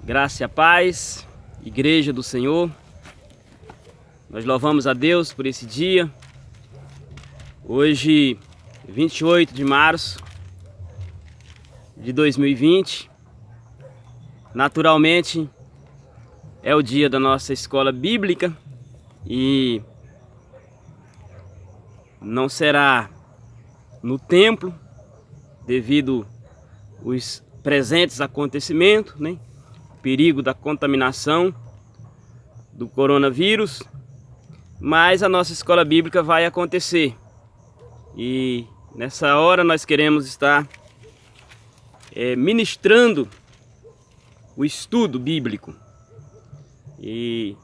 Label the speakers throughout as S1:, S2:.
S1: Graça e a paz, Igreja do Senhor. Nós louvamos a Deus por esse dia. Hoje, 28 de março de 2020. Naturalmente, é o dia da nossa escola bíblica e não será no templo devido aos presentes acontecimentos, né? Perigo da contaminação do coronavírus, mas a nossa escola bíblica vai acontecer e nessa hora nós queremos estar ministrando o estudo bíblico e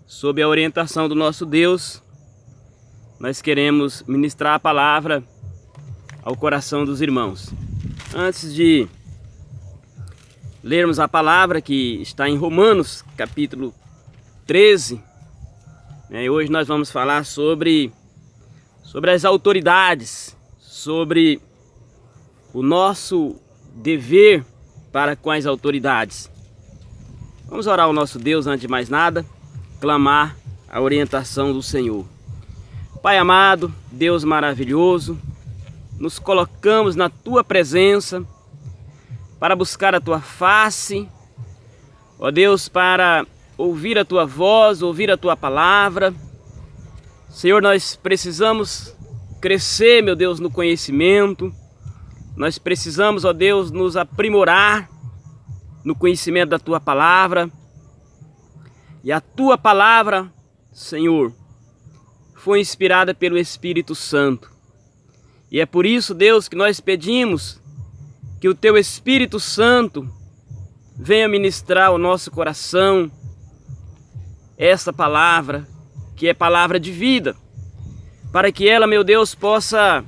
S1: sob a orientação do nosso Deus nós queremos ministrar a palavra ao coração dos irmãos. Antes de lermos a palavra que está em Romanos, capítulo 13, hoje nós vamos falar sobre as autoridades, sobre o nosso dever para com as autoridades. Vamos orar ao nosso Deus antes de mais nada, clamar a orientação do Senhor. Pai amado, Deus maravilhoso, nos colocamos na Tua presença para buscar a Tua face, ó Deus, para ouvir a Tua voz, ouvir a Tua palavra. Senhor, nós precisamos crescer, meu Deus, no conhecimento. Nós precisamos, ó Deus, nos aprimorar no conhecimento da Tua palavra. E a Tua palavra, Senhor, foi inspirada pelo Espírito Santo. E é por isso, Deus, que nós pedimos que o Teu Espírito Santo venha ministrar ao nosso coração essa palavra, que é palavra de vida, para que ela, meu Deus, possa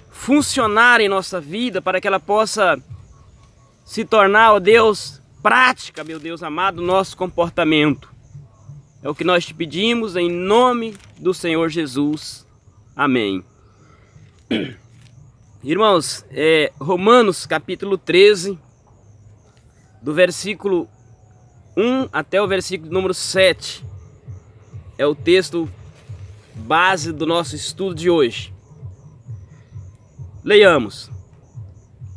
S1: funcionar em nossa vida, para que ela possa se tornar, ó Deus, prática, meu Deus amado, nosso comportamento. É o que nós te pedimos em nome do Senhor Jesus. Amém. Irmãos, Romanos capítulo 13, do versículo 1 até o versículo número 7, é o texto base do nosso estudo de hoje. Leiamos.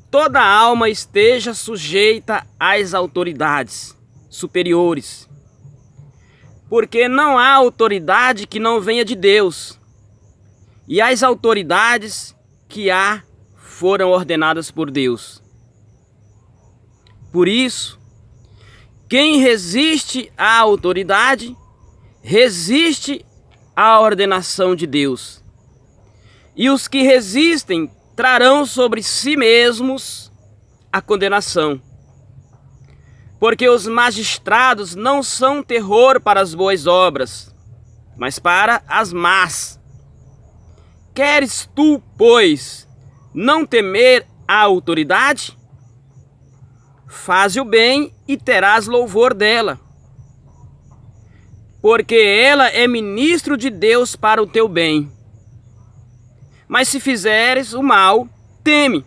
S1: Toda alma esteja sujeita às autoridades superiores, porque não há autoridade que não venha de Deus, e as autoridades que há foram ordenadas por Deus. Por isso, quem resiste à autoridade, resiste à ordenação de Deus. E os que resistem trarão sobre si mesmos a condenação. Porque os magistrados não são terror para as boas obras, mas para as más. Queres tu, pois, não temer a autoridade? Faze o bem e terás louvor dela, porque ela é ministro de Deus para o teu bem. Mas se fizeres o mal, teme,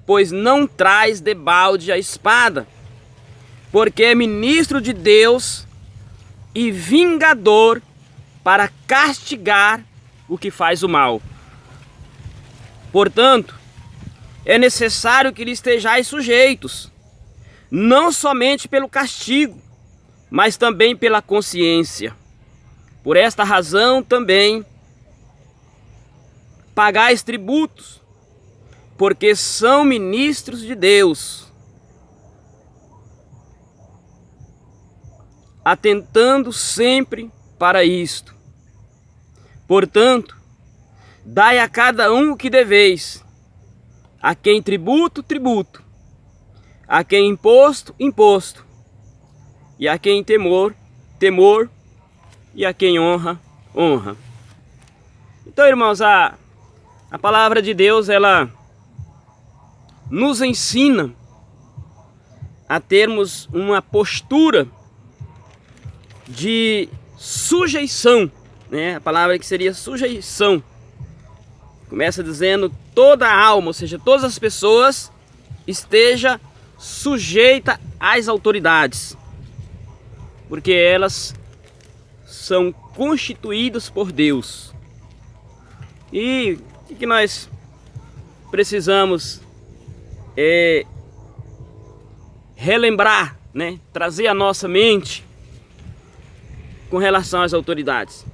S1: pois não traz debalde a espada, porque é ministro de Deus e vingador para castigar o que faz o mal. Portanto, é necessário que lhe estejais sujeitos, não somente pelo castigo, mas também pela consciência. Por esta razão também pagais tributos, porque são ministros de Deus, atentando sempre para isto. Portanto, dai a cada um o que deveis, a quem tributo, tributo, a quem imposto, imposto, e a quem temor, temor, e a quem honra, honra. Então, irmãos, a palavra de Deus, ela nos ensina a termos uma postura de sujeição, né? A palavra que seria sujeição. Começa dizendo toda a alma, ou seja, todas as pessoas esteja sujeita as autoridades, porque elas são constituídas por Deus. E o que nós precisamos relembrar, né? Trazer à nossa mente com relação às autoridades.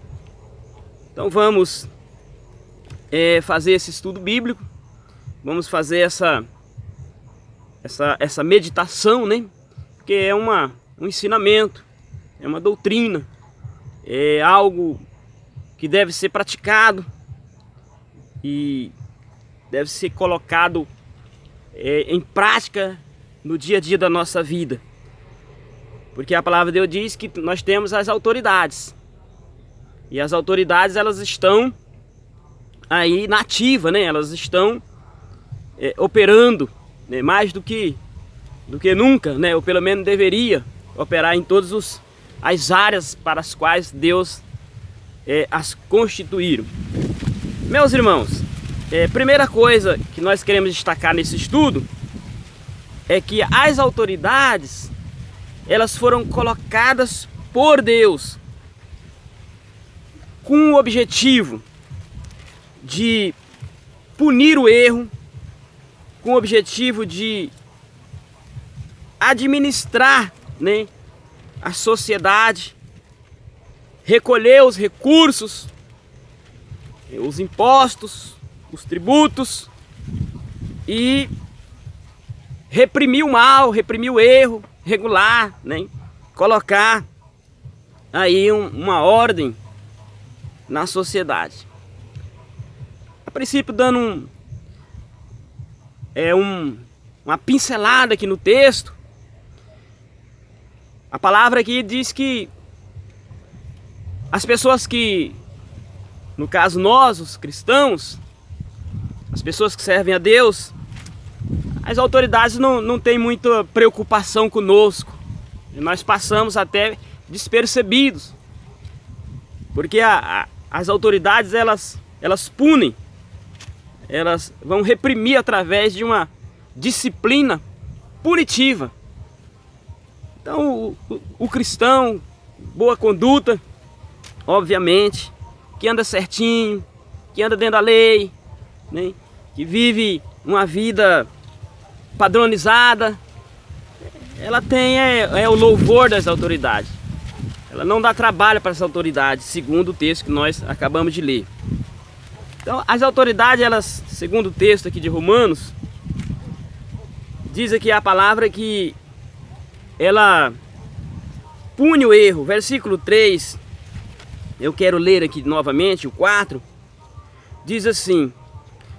S1: Então vamos fazer esse estudo bíblico, vamos fazer essa meditação, né? Porque é um ensinamento, é uma doutrina, é algo que deve ser praticado e deve ser colocado em prática no dia a dia da nossa vida. Porque a palavra de Deus diz que nós temos as autoridades. E as autoridades, elas estão aí na ativa, né? Elas estão operando, né? Mais do que nunca, né? Ou pelo menos deveria operar em todas as áreas para as quais Deus as constituíram. Meus irmãos, primeira coisa que nós queremos destacar nesse estudo é que as autoridades, elas foram colocadas por Deus com o objetivo de punir o erro, com o objetivo de administrar, né, a sociedade, recolher os recursos, os impostos, os tributos e reprimir o mal, reprimir o erro, regular, né? Colocar aí uma ordem na sociedade. A princípio, dando uma pincelada aqui no texto, a palavra aqui diz que as pessoas que, no caso nós, os cristãos, as pessoas que servem a Deus, as autoridades não têm muita preocupação conosco. Nós passamos até despercebidos. Porque as autoridades, elas punem. Elas vão reprimir através de uma disciplina punitiva. Então o cristão, boa conduta, obviamente, que anda certinho, que anda dentro da lei, né? Que vive uma vida padronizada, ela tem o louvor das autoridades. Ela não dá trabalho para as autoridades, segundo o texto que nós acabamos de ler. Então, as autoridades, elas, segundo o texto aqui de Romanos, diz aqui a palavra que ela pune o erro. Versículo 3, eu quero ler aqui novamente, o 4, diz assim: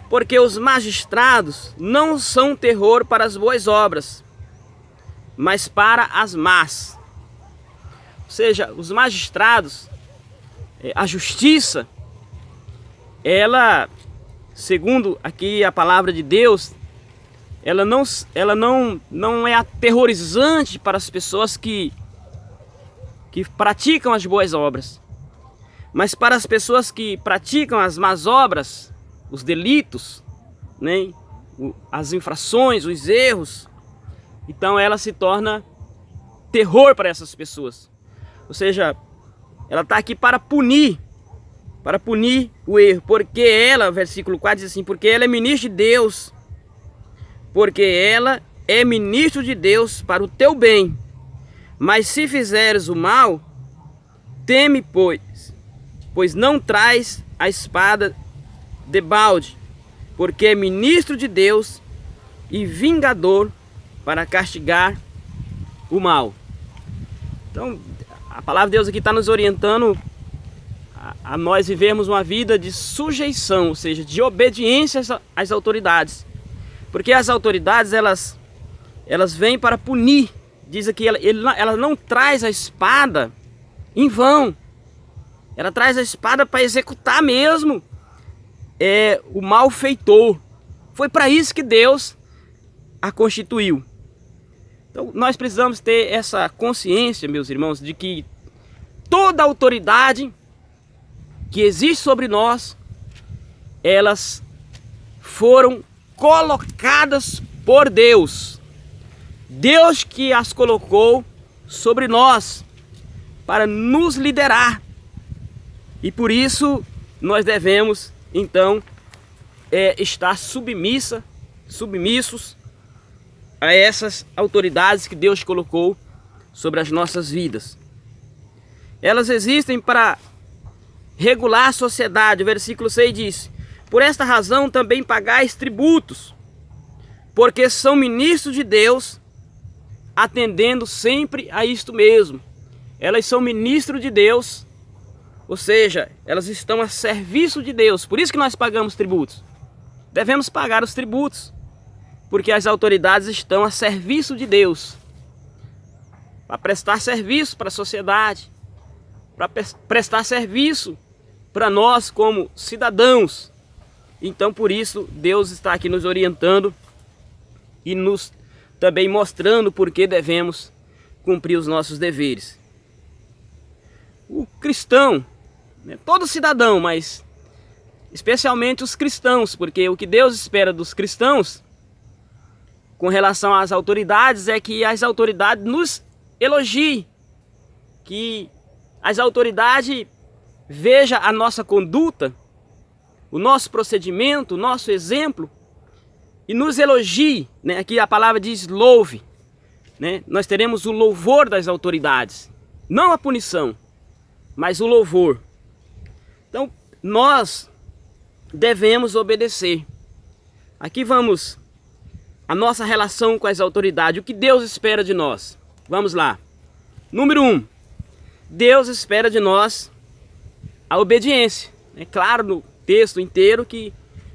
S1: porque os magistrados não são terror para as boas obras, mas para as más. Ou seja, os magistrados, a justiça, ela, segundo aqui a palavra de Deus, ela não é aterrorizante para as pessoas que praticam as boas obras, mas para as pessoas que praticam as más obras, os delitos, né, as infrações, os erros, então ela se torna terror para essas pessoas. Ou seja, ela está aqui para punir o erro, porque ela, versículo 4 diz assim: porque ela é ministro de Deus, porque ela é ministro de Deus para o teu bem, mas se fizeres o mal, teme, pois não traz a espada debalde, porque é ministro de Deus e vingador para castigar o mal. Então, a palavra de Deus aqui está nos orientando a nós vivermos uma vida de sujeição, ou seja, de obediência às autoridades. Porque as autoridades, elas vêm para punir. Diz aqui, ela não traz a espada em vão. Ela traz a espada para executar mesmo o malfeitor. Foi para isso que Deus a constituiu. Então nós precisamos ter essa consciência, meus irmãos, de que toda autoridade que existe sobre nós, elas foram colocadas por Deus Deus que as colocou sobre nós para nos liderar. E por isso nós devemos então estar submissos a essas autoridades que Deus colocou sobre as nossas vidas. Elas existem para regular a sociedade. O versículo 6 diz: por esta razão também pagais tributos, porque são ministros de Deus, atendendo sempre a isto mesmo. Elas são ministros de Deus, ou seja, elas estão a serviço de Deus. Por isso que nós pagamos tributos. Devemos pagar os tributos, porque as autoridades estão a serviço de Deus, para prestar serviço para a sociedade, para prestar serviço para nós como cidadãos. Então por isso Deus está aqui nos orientando e nos também mostrando por que devemos cumprir os nossos deveres. O cristão, todo cidadão, mas especialmente os cristãos, porque o que Deus espera dos cristãos com relação às autoridades é que as autoridades nos elogiem, que as autoridades vejam a nossa conduta, o nosso procedimento, o nosso exemplo e nos elogie, Aqui a palavra diz louve, Nós teremos o louvor das autoridades, não a punição, mas o louvor. Então nós devemos obedecer. Aqui vamos a nossa relação com as autoridades, o que Deus espera de nós. Vamos lá. Número 1. Deus espera de nós a obediência. É claro no texto inteiro que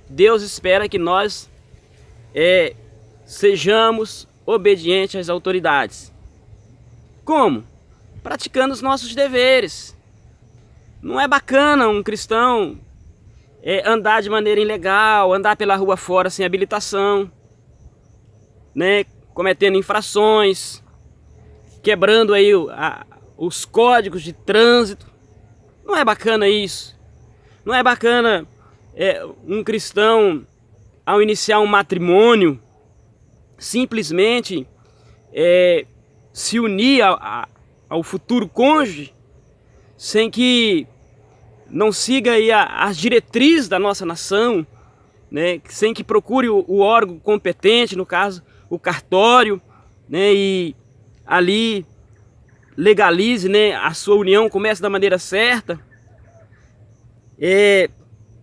S1: Deus espera que nós sejamos obedientes às autoridades. Como? Praticando os nossos deveres. Não é bacana um cristão andar de maneira ilegal, andar pela rua fora sem habilitação, cometendo infrações, quebrando aí os códigos de trânsito. Não é bacana isso. Não é bacana um cristão, ao iniciar um matrimônio, simplesmente se unir ao futuro cônjuge sem que não siga aí as diretrizes da nossa nação, sem que procure o órgão competente, no caso o cartório, e ali legalize, a sua união, comece da maneira certa.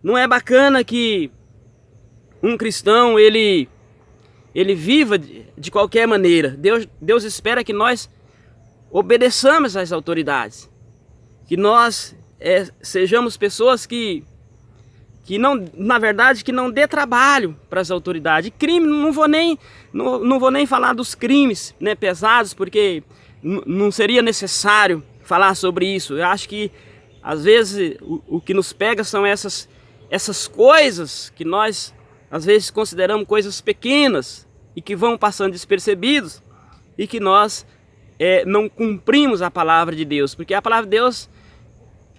S1: Não é bacana que um cristão ele viva de qualquer maneira. Deus espera que nós obedeçamos às autoridades, que nós sejamos pessoas que não, na verdade, que não dê trabalho para as autoridades. Crime, não vou nem falar dos crimes, pesados, porque não seria necessário falar sobre isso. Eu acho que às vezes o que nos pega são essas coisas que nós às vezes consideramos coisas pequenas e que vão passando despercebidos, e que nós não cumprimos a palavra de Deus, porque a palavra de Deus,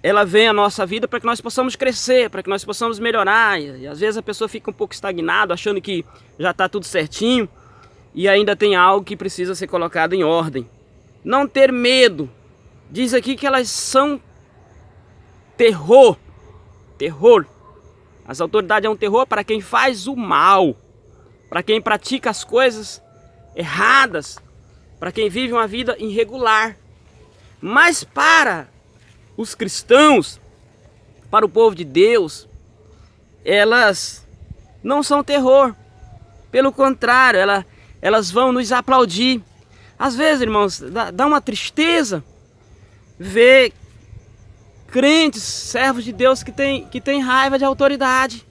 S1: ela vem à nossa vida para que nós possamos crescer, para que nós possamos melhorar. E às vezes a pessoa fica um pouco estagnada, achando que já está tudo certinho e ainda tem algo que precisa ser colocado em ordem. Não ter medo. Diz aqui que elas são terror. As autoridades é um terror para quem faz o mal, para quem pratica as coisas erradas, para quem vive uma vida irregular. Mas para os cristãos, para o povo de Deus, elas não são terror. Pelo contrário, elas vão nos aplaudir. Às vezes, irmãos, dá uma tristeza ver crentes, servos de Deus que tem raiva de autoridade,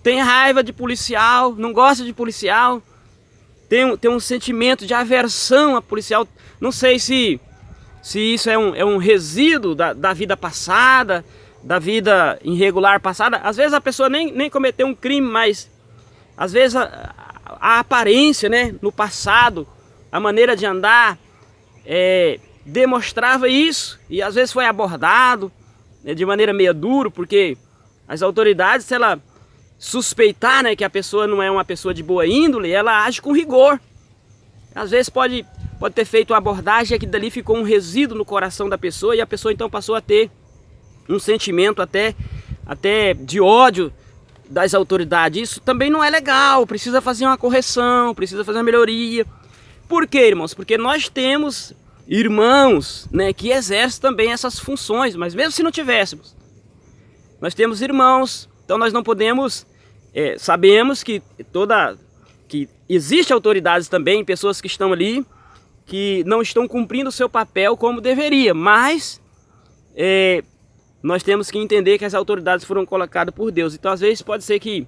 S1: tem raiva de policial, não gosta de policial, tem um sentimento de aversão a policial. Não sei se isso é um resíduo da vida passada, da vida irregular passada. Às vezes a pessoa nem cometeu um crime, mas às vezes a aparência, no passado, a maneira de andar demonstrava isso, e às vezes foi abordado de maneira meio dura, porque as autoridades, se ela suspeitar que a pessoa não é uma pessoa de boa índole, ela age com rigor. Às vezes pode ter feito uma abordagem que dali ficou um resíduo no coração da pessoa, e a pessoa então passou a ter um sentimento até de ódio das autoridades. Isso também não é legal, precisa fazer uma correção, precisa fazer uma melhoria. Por quê, irmãos? Porque nós temos irmãos, né, que exercem também essas funções, mas mesmo se não tivéssemos, nós temos irmãos, então nós não podemos, sabemos que existe autoridades também, pessoas que estão ali, que não estão cumprindo o seu papel como deveria, mas nós temos que entender que as autoridades foram colocadas por Deus. Então às vezes pode ser que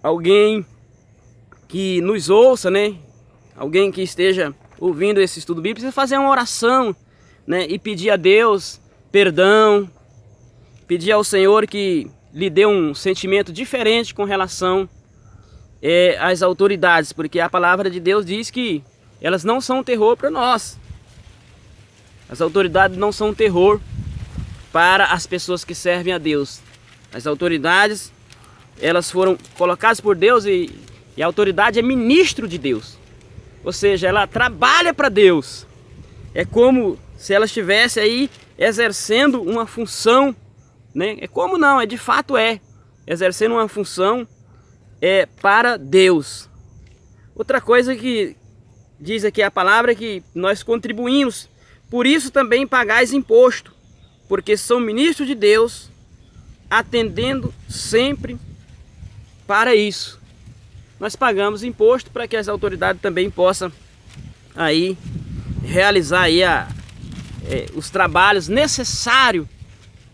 S1: alguém que nos ouça, né, alguém que esteja ouvindo esse estudo bíblico, precisa fazer uma oração, né, e pedir a Deus perdão, pedir ao Senhor que lhe dê um sentimento diferente com relação às autoridades, porque a palavra de Deus diz que elas não são um terror para nós. As autoridades não são um terror para as pessoas que servem a Deus. As autoridades, elas foram colocadas por Deus, e a autoridade é ministro de Deus. Ou seja, ela trabalha para Deus. É como se ela estivesse aí exercendo uma função, né? É como não, de fato exercendo uma função para Deus. Outra coisa que diz aqui a palavra é que nós contribuímos, por isso também pagais imposto, porque são ministros de Deus, atendendo sempre para isso. Nós pagamos imposto para que as autoridades também possam aí realizar aí os trabalhos necessários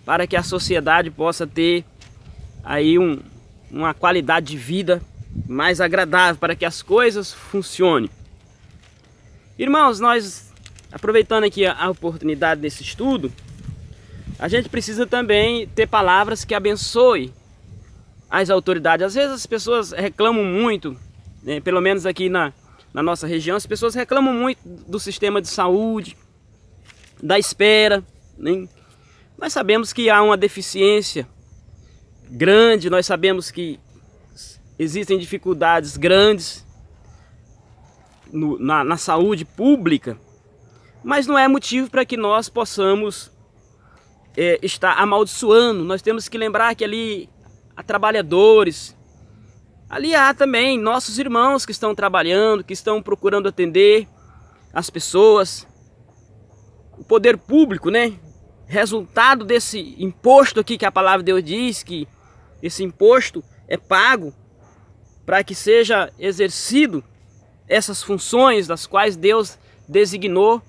S1: para que a sociedade possa ter aí uma qualidade de vida mais agradável, para que as coisas funcionem. Irmãos, nós, aproveitando aqui a oportunidade desse estudo, a gente precisa também ter palavras que abençoem as autoridades. Às vezes as pessoas reclamam muito, né, pelo menos aqui na nossa região, as pessoas reclamam muito do sistema de saúde, da espera, né? Nós sabemos que há uma deficiência grande, nós sabemos que existem dificuldades grandes na saúde pública, mas não é motivo para que nós possamos estar amaldiçoando. Nós temos que lembrar que ali há trabalhadores, ali há também nossos irmãos que estão trabalhando, que estão procurando atender as pessoas. O poder público, né? Resultado desse imposto aqui que a palavra de Deus diz que esse imposto é pago para que seja exercido essas funções das quais Deus designou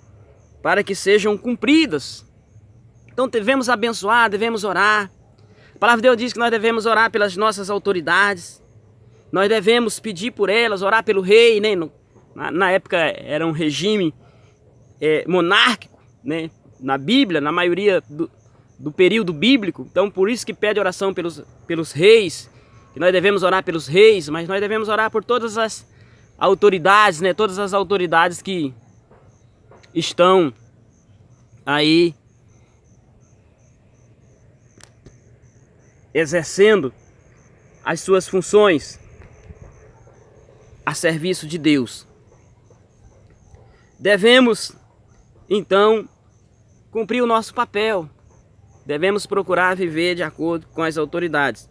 S1: para que sejam cumpridas. Então devemos abençoar, devemos orar. A palavra de Deus diz que nós devemos orar pelas nossas autoridades. Nós devemos pedir por elas, orar pelo rei, né? Na época era um regime monárquico, né? Na Bíblia, na maioria do período bíblico. Então por isso que pede oração pelos reis, que nós devemos orar pelos reis, mas nós devemos orar por todas as autoridades, né? Todas as autoridades que estão aí exercendo as suas funções a serviço de Deus. Devemos então cumprir o nosso papel. Devemos procurar viver de acordo com as autoridades.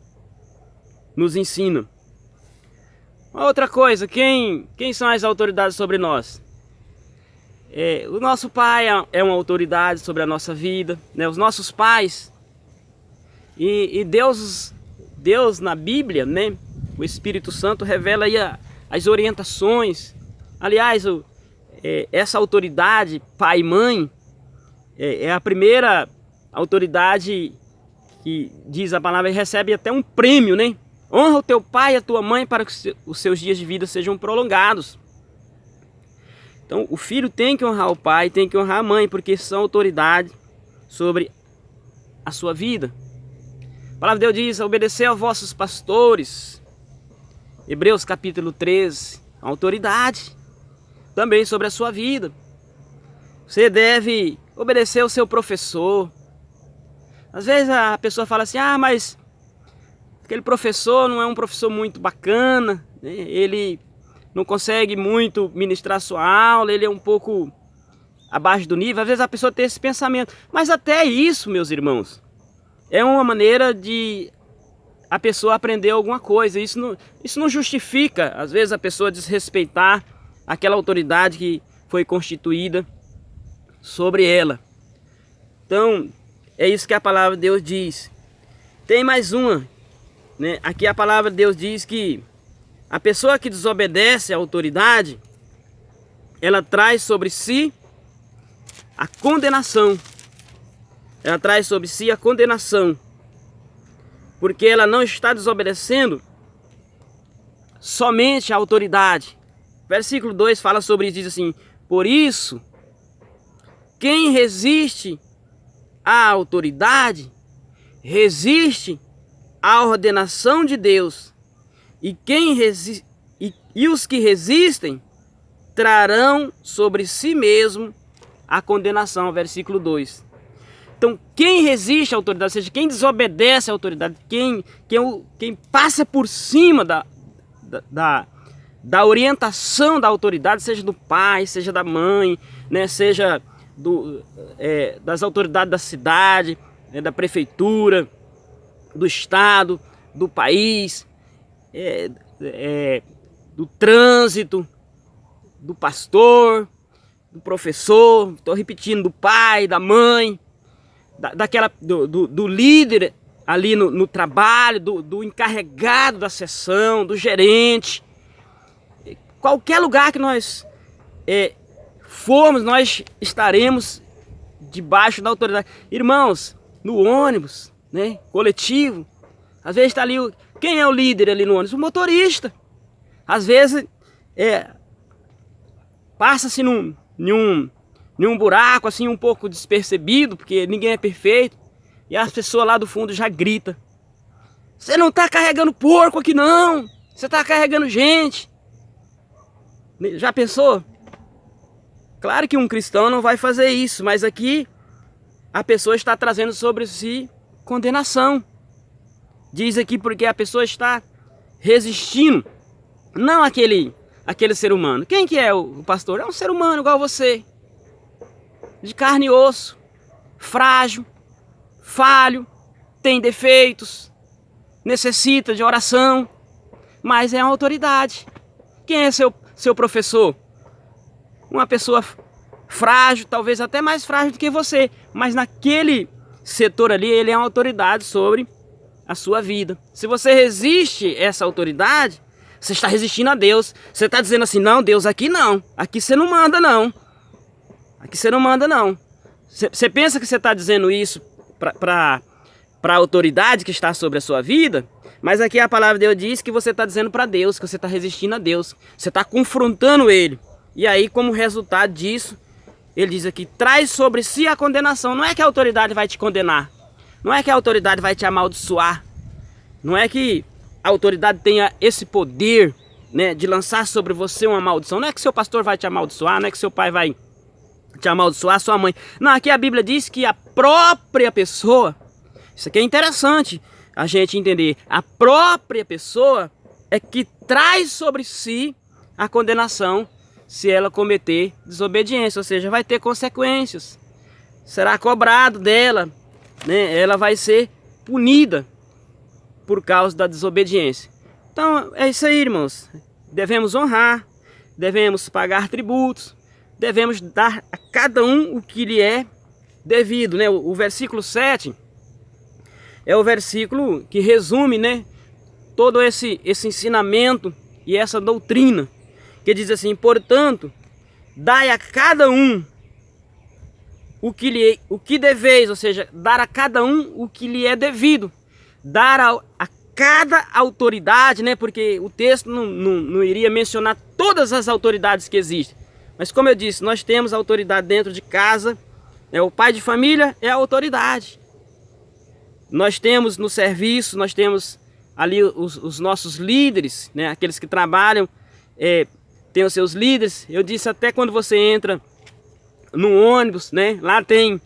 S1: Nos ensina. Outra coisa, quem são as autoridades sobre nós? O nosso pai é uma autoridade sobre a nossa vida, né? Os nossos pais. E Deus na Bíblia, né? O Espírito Santo revela aí as orientações. Aliás, essa autoridade, pai e mãe, é a primeira autoridade que diz a palavra, recebe até um prêmio, né? Honra o teu pai e a tua mãe para que os seus dias de vida sejam prolongados. Então o filho tem que honrar o pai, tem que honrar a mãe, porque são autoridade sobre a sua vida. A palavra de Deus diz, obedecer aos vossos pastores. Hebreus capítulo 13, autoridade também sobre a sua vida. Você deve obedecer ao seu professor. Às vezes a pessoa fala assim, mas aquele professor não é um professor muito bacana, né? Ele não consegue muito ministrar sua aula, ele é um pouco abaixo do nível. Às vezes a pessoa tem esse pensamento. Mas até isso, meus irmãos, é uma maneira de a pessoa aprender alguma coisa. Isso não justifica, às vezes, a pessoa desrespeitar aquela autoridade que foi constituída sobre ela. Então, é isso que a palavra de Deus diz. Tem mais uma, né? Aqui a palavra de Deus diz que a pessoa que desobedece à autoridade, ela traz sobre si a condenação. Ela traz sobre si a condenação. Porque ela não está desobedecendo somente à autoridade. Versículo 2 fala sobre isso, diz assim: por isso, quem resiste à autoridade, resiste à ordenação de Deus. E os que resistem trarão sobre si mesmo a condenação. Versículo 2. Então, quem resiste à autoridade, ou seja, quem desobedece à autoridade, quem passa por cima da orientação da autoridade, seja do pai, seja da mãe, né, seja das autoridades da cidade, né, da prefeitura, do estado, do país, do trânsito, do pastor, do professor, estou repetindo, do pai, da mãe, do líder ali no trabalho, do encarregado da seção, do gerente. Qualquer lugar que nós formos, nós estaremos debaixo da autoridade. Irmãos, no ônibus, né, coletivo, às vezes está ali, quem é o líder ali no ônibus? O motorista. Às vezes passa-se num buraco assim um pouco despercebido, porque ninguém é perfeito, e as pessoas lá do fundo já gritam: você não está carregando porco aqui não, você está carregando gente. Já pensou? Claro que um cristão não vai fazer isso, mas aqui a pessoa está trazendo sobre si condenação. Diz aqui porque a pessoa está resistindo, não aquele ser humano. Quem que é o pastor? É um ser humano igual você, de carne e osso, frágil, falho, tem defeitos, necessita de oração, mas é uma autoridade. Quem é seu professor? Uma pessoa frágil, talvez até mais frágil do que você, mas naquele setor ali ele é uma autoridade sobre a sua vida. Se você resiste a essa autoridade, você está resistindo a Deus. Você está dizendo assim: não, Deus, aqui não, aqui você não manda não, aqui você não manda não. Você pensa que você está dizendo isso para a autoridade que está sobre a sua vida, mas aqui a palavra de Deus diz que você está dizendo para Deus, que você está resistindo a Deus, você está confrontando Ele. E aí, como resultado disso, ele diz aqui: traz sobre si a condenação. Não é que a autoridade vai te condenar, não é que a autoridade vai te amaldiçoar, não é que a autoridade tenha esse poder, né, de lançar sobre você uma maldição. Não é que seu pastor vai te amaldiçoar, não é que seu pai vai te amaldiçoar, sua mãe. Não, aqui a Bíblia diz que a própria pessoa, isso aqui é interessante a gente entender, a própria pessoa é que traz sobre si a condenação se ela cometer desobediência, ou seja, vai ter consequências, será cobrado dela, né? Ela vai ser punida por causa da desobediência. Então é isso aí, irmãos, devemos honrar, devemos pagar tributos, devemos dar a cada um o que lhe é devido, né? O versículo 7 é o versículo que resume, né, todo esse ensinamento e essa doutrina, que diz assim: portanto, dai a cada um o que deveis, ou seja, dar a cada um o que lhe é devido, dar a cada autoridade, né, porque o texto não iria mencionar todas as autoridades que existem, mas como eu disse, nós temos autoridade dentro de casa, né, o pai de família é a autoridade, nós temos no serviço, nós temos ali os nossos líderes, né, aqueles que trabalham, tem os seus líderes. Eu disse até quando você entra no ônibus, né, lá tem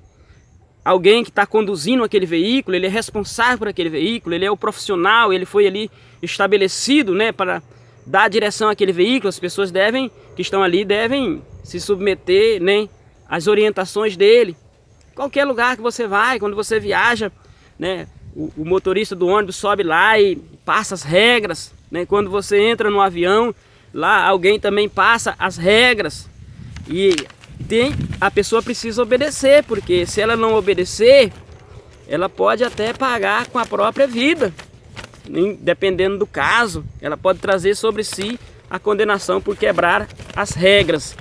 S1: alguém que está conduzindo aquele veículo, ele é responsável por aquele veículo, ele é o profissional, ele foi ali estabelecido, né, dar direção àquele veículo, as pessoas que estão ali devem se submeter, né, às orientações dele. Qualquer lugar que você vai, quando você viaja, né, o motorista do ônibus sobe lá e passa as regras, né? Quando você entra no avião, lá alguém também passa as regras. E a pessoa precisa obedecer, porque se ela não obedecer, ela pode até pagar com a própria vida. Dependendo do caso, ela pode trazer sobre si a condenação por quebrar as regras.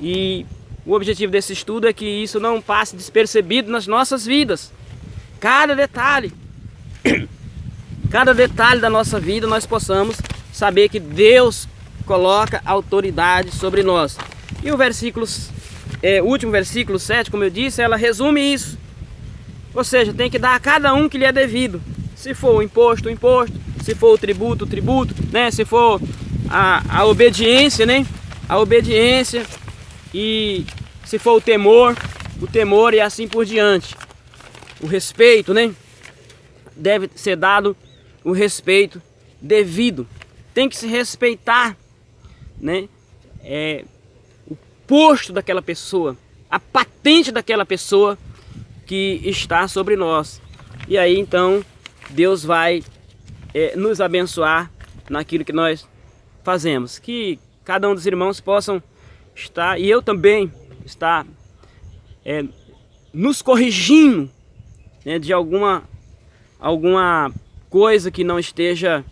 S1: E o objetivo desse estudo é que isso não passe despercebido nas nossas vidas. Cada detalhe da nossa vida nós possamos saber que Deus coloca autoridade sobre nós. E o último versículo 7, como eu disse, ela resume isso. Ou seja, tem que dar a cada um que lhe é devido. Se for o imposto, o imposto. Se for o tributo, né? Se for a obediência, né? A obediência. E se for o temor e assim por diante. O respeito, né? Deve ser dado o respeito devido. Tem que se respeitar, né? O posto daquela pessoa, a patente daquela pessoa que está sobre nós. E aí então Deus vai nos abençoar naquilo que nós fazemos. Que cada um dos irmãos possam estar, e eu também, estar nos corrigindo, né, de alguma coisa que não esteja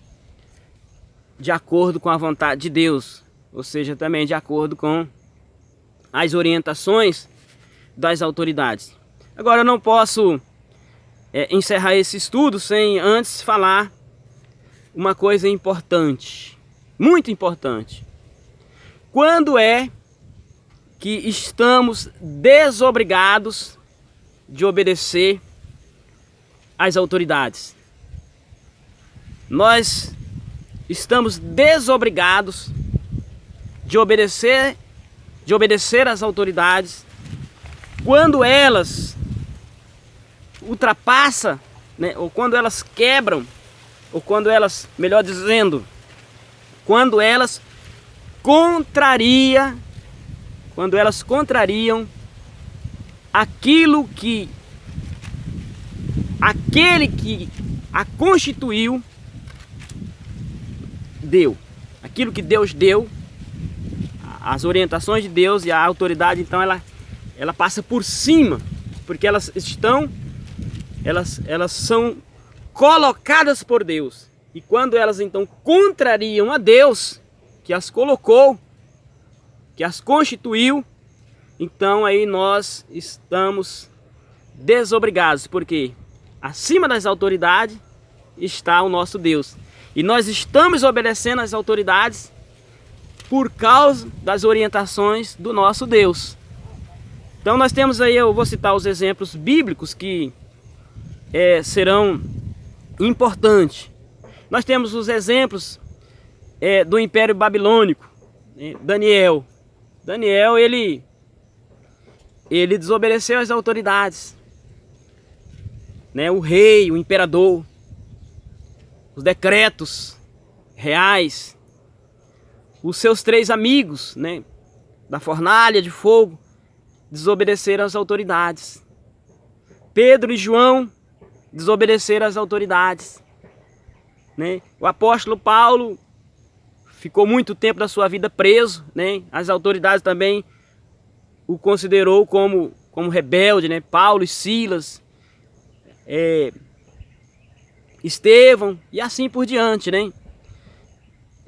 S1: de acordo com a vontade de Deus, ou seja, também de acordo com as orientações das autoridades. Agora eu não posso encerrar esse estudo sem antes falar uma coisa importante, muito importante. Quando é que estamos desobrigados de obedecer às autoridades? Nós estamos desobrigados de obedecer às autoridades quando elas ultrapassam, né, ou quando elas quebram, ou quando elas, melhor dizendo, quando elas contrariam aquilo que aquele que a constituiu deu, aquilo que Deus deu, as orientações de Deus, e a autoridade então ela passa por cima, porque elas são colocadas por Deus. E quando elas então contrariam a Deus, que as colocou, que as constituiu, então aí nós estamos desobrigados, porque acima das autoridades está o nosso Deus. E nós estamos obedecendo às autoridades por causa das orientações do nosso Deus. Então nós temos aí, eu vou citar os exemplos bíblicos que serão importantes. Nós temos os exemplos do Império Babilônico, né? Daniel, ele desobedeceu às autoridades, né? O rei, o imperador, os decretos reais. Os seus 3 amigos, né, da fornalha de fogo, desobedeceram às autoridades. Pedro e João desobedeceram às autoridades, né? O apóstolo Paulo ficou muito tempo da sua vida preso, né? As autoridades também o considerou como rebelde, né? Paulo e Silas, Estevão e assim por diante, né?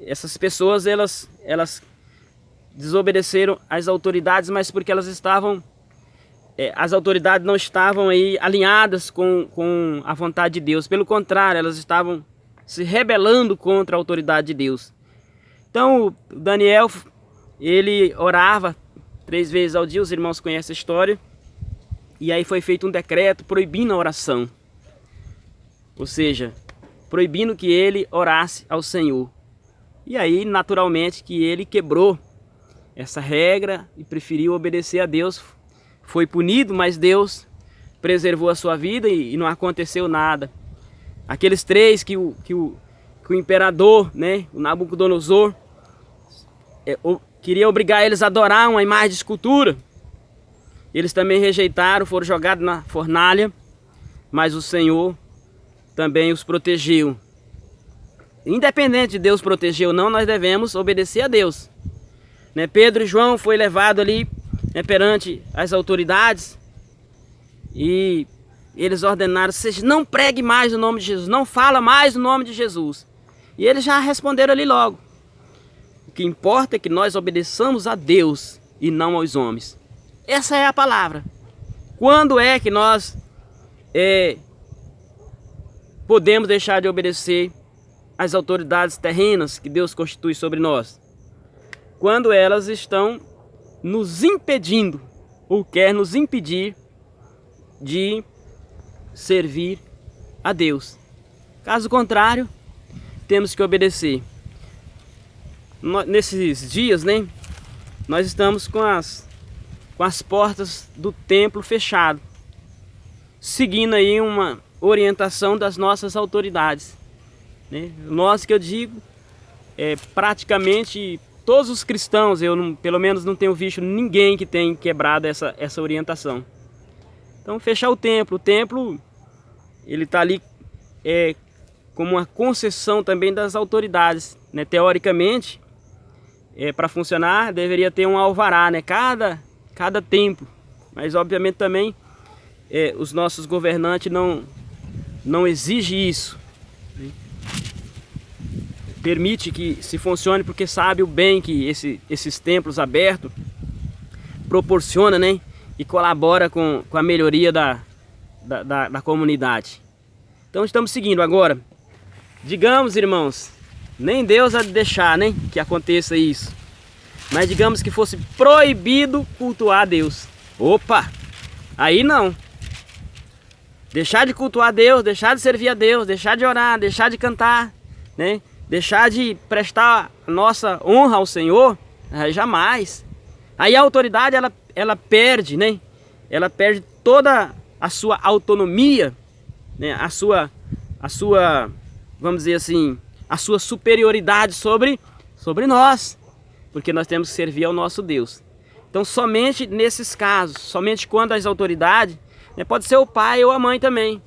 S1: Essas pessoas elas desobedeceram às autoridades, mas porque elas estavam, as autoridades não estavam aí alinhadas com a vontade de Deus. Pelo contrário, elas estavam se rebelando contra a autoridade de Deus. Então Daniel, ele orava 3 vezes ao dia, os irmãos conhecem a história, e aí foi feito um decreto proibindo a oração, ou seja, proibindo que ele orasse ao Senhor. E aí, naturalmente, que ele quebrou essa regra e preferiu obedecer a Deus. Foi punido, mas Deus preservou a sua vida e não aconteceu nada. Aqueles 3 que o imperador, né, o Nabucodonosor, queria obrigar eles a adorar uma imagem de escultura. Eles também rejeitaram, foram jogados na fornalha, mas o Senhor também os protegeu. Independente de Deus proteger ou não, nós devemos obedecer a Deus. Né? Pedro e João foi levado ali, né, perante as autoridades, e eles ordenaram: seja, não pregue mais o nome de Jesus, não fala mais o nome de Jesus. E eles já responderam ali logo: o que importa é que nós obedeçamos a Deus e não aos homens. Essa é a palavra. Quando é que nós podemos deixar de obedecer às autoridades terrenas que Deus constitui sobre nós? Quando elas estão nos impedindo, ou quer nos impedir de servir a Deus. Caso contrário, temos que obedecer. Nesses dias, né, nós estamos com as portas do templo fechado, seguindo aí uma orientação das nossas autoridades, né? Nós, que eu digo, praticamente todos os cristãos, pelo menos não tenho visto ninguém que tenha quebrado essa orientação. Então, fechar o templo ele está ali como uma concessão também das autoridades, né? Teoricamente, para funcionar deveria ter um alvará, né? Cada templo, mas obviamente também os nossos governantes não exigem isso, né? Permite que se funcione porque sabe o bem que esses templos abertos proporciona, né? E colabora com a melhoria da comunidade. Então estamos seguindo agora. Digamos, irmãos, nem Deus há de deixar, né, que aconteça isso. Mas digamos que fosse proibido cultuar a Deus. Opa! Aí não. Deixar de cultuar a Deus, deixar de servir a Deus, deixar de orar, deixar de cantar, né? Deixar de prestar nossa honra ao Senhor, jamais. Aí a autoridade ela perde, né? Ela perde toda a sua autonomia, né? A sua, vamos dizer assim, a sua superioridade sobre nós, porque nós temos que servir ao nosso Deus. Então, somente nesses casos, somente quando as autoridades, né, pode ser o pai ou a mãe também.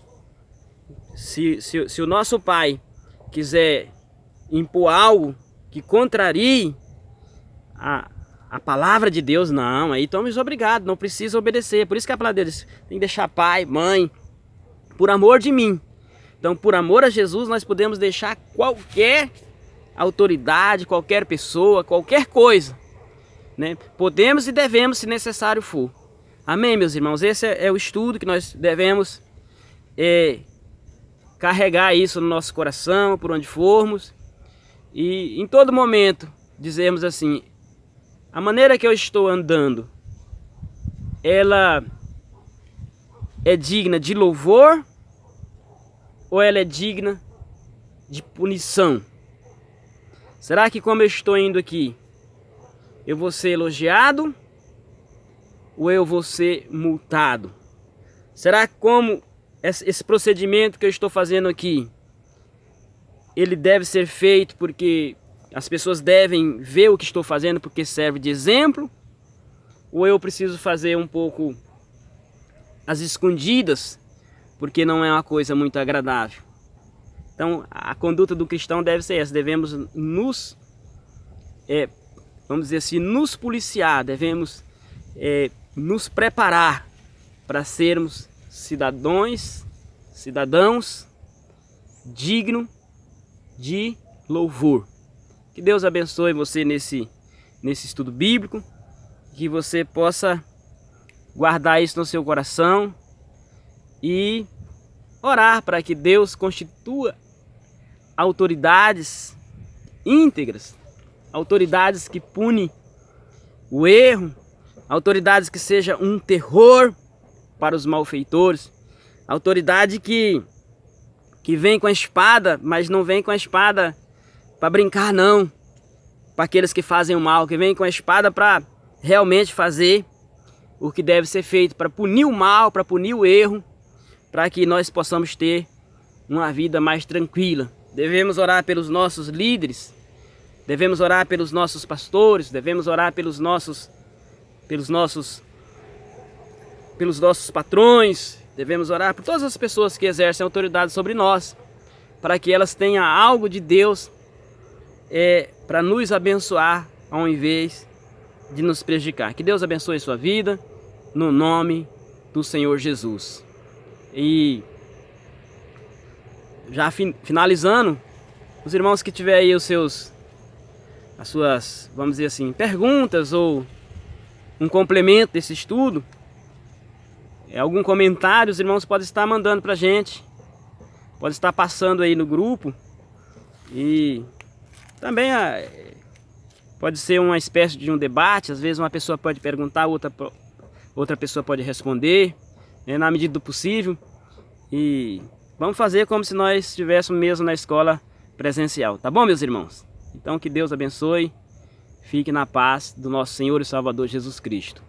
S1: Se o nosso pai quiser impor algo que contrarie a palavra de Deus, não, aí estamos obrigados, não precisa obedecer. Por isso que a palavra deles tem que deixar pai, mãe, por amor de mim. Então, por amor a Jesus, nós podemos deixar qualquer autoridade, qualquer pessoa, qualquer coisa, né? Podemos e devemos, se necessário for. Amém, meus irmãos? Esse é o estudo que nós devemos carregar isso no nosso coração, por onde formos. E em todo momento dizermos assim: a maneira que eu estou andando, ela é digna de louvor ou ela é digna de punição? Será que como eu estou indo aqui, eu vou ser elogiado ou eu vou ser multado? Será que como esse procedimento que eu estou fazendo aqui, ele deve ser feito porque as pessoas devem ver o que estou fazendo porque serve de exemplo? Ou eu preciso fazer um pouco às escondidas porque não é uma coisa muito agradável? Então a conduta do cristão deve ser essa. Devemos vamos dizer assim, nos policiar, devemos nos preparar para sermos cidadãos dignos de louvor. Que Deus abençoe você nesse estudo bíblico, que você possa guardar isso no seu coração e orar para que Deus constitua autoridades íntegras, autoridades que punem o erro, autoridades que seja um terror para os malfeitores, autoridade que vem com a espada, mas não vem com a espada para brincar não, para aqueles que fazem o mal, que vem com a espada para realmente fazer o que deve ser feito, para punir o mal, para punir o erro, para que nós possamos ter uma vida mais tranquila. Devemos orar pelos nossos líderes, devemos orar pelos nossos pastores, devemos orar pelos nossos patrões, devemos orar por todas as pessoas que exercem autoridade sobre nós, para que elas tenham algo de Deus para nos abençoar, ao invés de nos prejudicar. Que Deus abençoe a sua vida, no nome do Senhor Jesus. E já finalizando, os irmãos que tiverem aí as suas, vamos dizer assim, perguntas ou um complemento desse estudo, algum comentário, os irmãos podem estar mandando para a gente, pode estar passando aí no grupo. E também pode ser uma espécie de um debate. Às vezes uma pessoa pode perguntar, outra pessoa pode responder, na medida do possível. E vamos fazer como se nós estivéssemos mesmo na escola presencial, tá bom, meus irmãos? Então que Deus abençoe, fique na paz do nosso Senhor e Salvador Jesus Cristo.